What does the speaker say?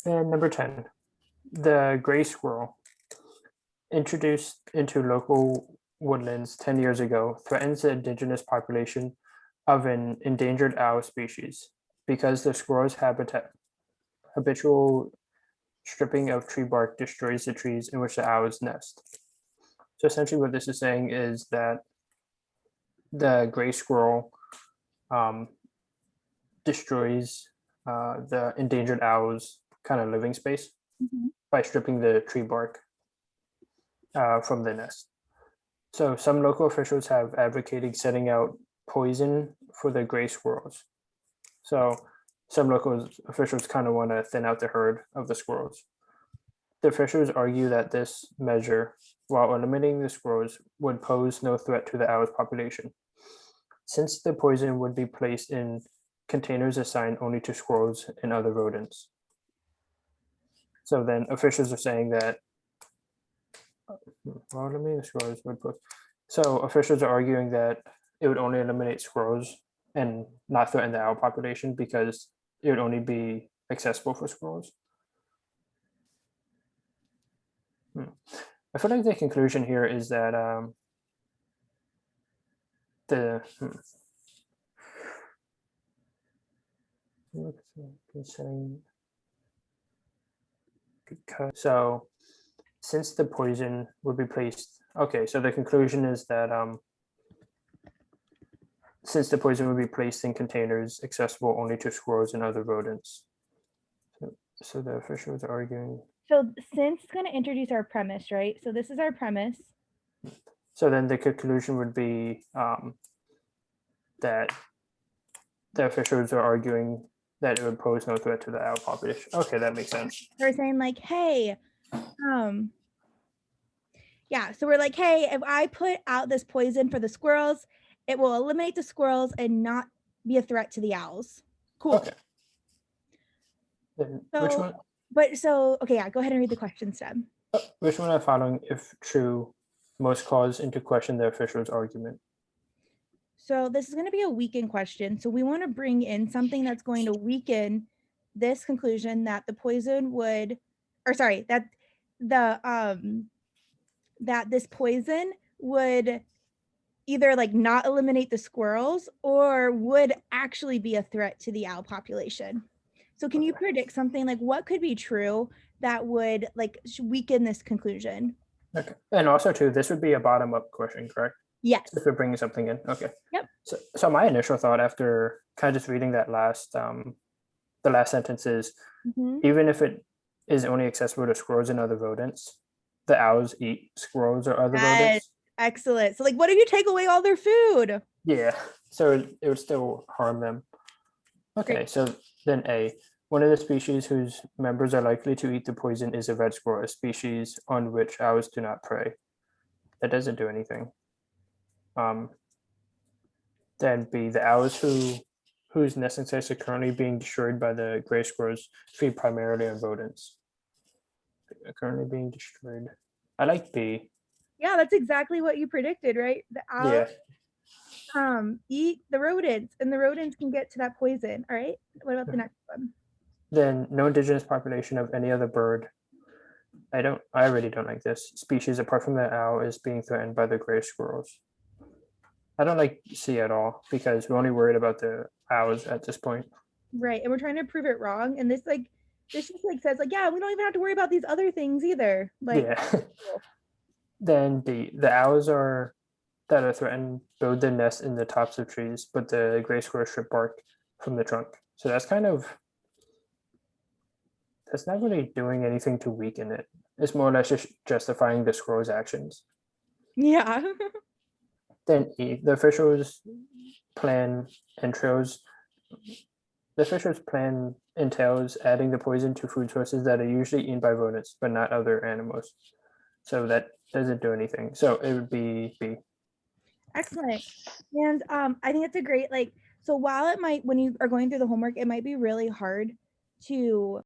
And number 10, the gray squirrel, introduced into local woodlands 10 years ago, threatens the indigenous population of an endangered owl species because the squirrel's habitual stripping of tree bark destroys the trees in which the owls nest. So essentially what this is saying is that the gray squirrel destroys the endangered owl's kind of living space by stripping the tree bark from the nest. So some local officials have advocated setting out poison for the gray squirrels. So some local officials kind of want to thin out the herd of the squirrels. The officials argue that this measure, while eliminating the squirrels, would pose no threat to the owl's population, since the poison would be placed in containers assigned only to squirrels and other rodents. So then officials are saying that, well, eliminating the squirrels would pose. So officials are arguing that it would only eliminate squirrels and not threaten the owl population because it would only be accessible for squirrels. I feel like the conclusion here is that so since the poison would be placed, okay, so the conclusion is that since the poison would be placed in containers accessible only to squirrels and other rodents. So the officials are arguing. So since it's going to introduce our premise, right? So this is our premise. So then the conclusion would be that the officials are arguing that it would pose no threat to the owl population. Okay, that makes sense. They're saying like, hey, yeah, so we're like, hey, if I put out this poison for the squirrels, it will eliminate the squirrels and not be a threat to the owls. Cool. Okay. Then So, which one? Okay, yeah, go ahead and read the question, Seb. Which one of the following, if true, most calls into question the official's argument? So this is going to be a weaken question. So we want to bring in something that's going to weaken this conclusion that the poison would, or sorry, that the that this poison would either like not eliminate the squirrels or would actually be a threat to the owl population. So can you predict something like what could be true that would like weaken this conclusion? Okay, and also too, this would be a bottom-up question, correct? Yes. If we're bringing something in, okay. Yep. So my initial thought after kind of just reading that last, the last sentence is, even if it is only accessible to squirrels and other rodents, the owls eat squirrels or other rodents. Excellent. So like, what if you take away all their food? Yeah, so it would still harm them. Okay, great. So then A, one of the species whose members are likely to eat the poison is a red squirrel, a species on which owls do not prey. That doesn't do anything. Then B, the owls whose nesting sites are currently being destroyed by the gray squirrels feed primarily on rodents. They're currently being destroyed. I like B. Yeah, that's exactly what you predicted, right? The owls eat the rodents, and the rodents can get to that poison. All right. What about the next one? Then no indigenous population of any other bird. I really don't like this species apart from the owl is being threatened by the gray squirrels. I don't like C at all because we're only worried about the owls at this point. Right, and we're trying to prove it wrong. And this just like says like, yeah, we don't even have to worry about these other things either. Like, yeah. Then D, the owls that are threatened build their nest in the tops of trees, but the gray squirrels strip bark from the trunk. So that's not really doing anything to weaken it. It's more or less just justifying the squirrel's actions. Yeah. Then E, the officials' plan entails adding the poison to food sources that are usually eaten by rodents, but not other animals. So that doesn't do anything. So it would be B. Excellent. And I think it's a great, so while it might, when you are going through the homework, it might be really hard to